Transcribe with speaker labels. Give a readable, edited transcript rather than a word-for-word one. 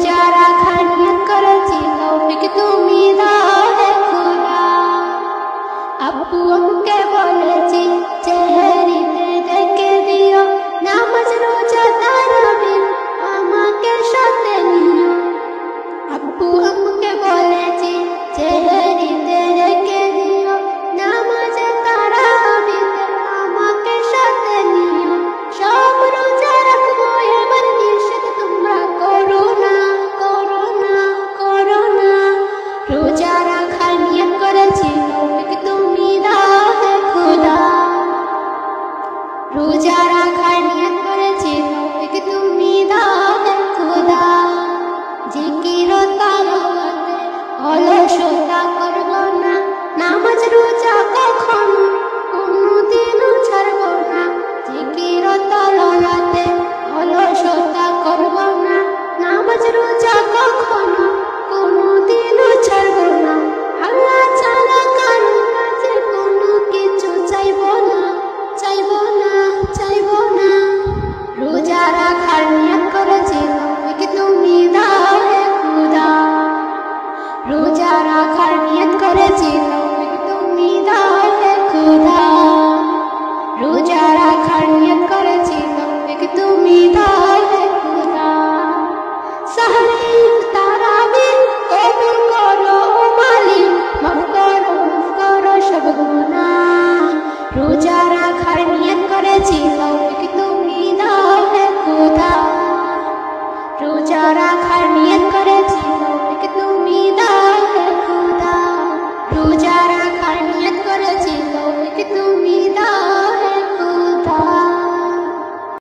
Speaker 1: रोजा राखार नियत करेছি তৌফিক তুমি দাও হে খোদা আব্বু আম্মুকে বলেছি চেহারিতে ডেকে দিও নামাজ রোজা তারাবির আমাকে সাথে নিও আব্বু আম্মুকে বলেছি চেহারিতে ডেকে দিও নামাজ তারাবির আমাকে সাথে নিও সব রোজা রাখবো এবার নিষেধ তোমরা করো না করো না করো না রোজা রাখার নিয়ত করেছি তৌফিক তুমি দাও হে খোদা রোজা রাখার নিয়ত করেছি তৌফিক তুমি দাও হে খোদা জিকির ও তালাওয়াতে অলসতা করব না নামাজ রোজা কখনো কোনোদিনও ছাড়ব না জিকির ও তালাওয়াতে অলসতা করব না নামাজ রোজা কখনো কোনোদিনও ছাড়ব না আল্লাহ ছাড়া কারো কাছে কোনো কিছু চাইব না চাইব না চাইব না রোজা রাখার নিয়ত করেছি তৌফিক তুমি দাও হে খোদা রোজা রাখার নিয়ত করেছি তৌফিক তুমি দাও হে খোদা রোজা রাখার নিয়ত করেছি তৌফিক তুমি দাও হে খোদা সাহরি তারাবির কবুল করো মালিক মাফ করো সব গুনাহ রোজা রাখার নিয়ত করেছি তৌফিক তুমি দাও হে খোদা রোজা রাখার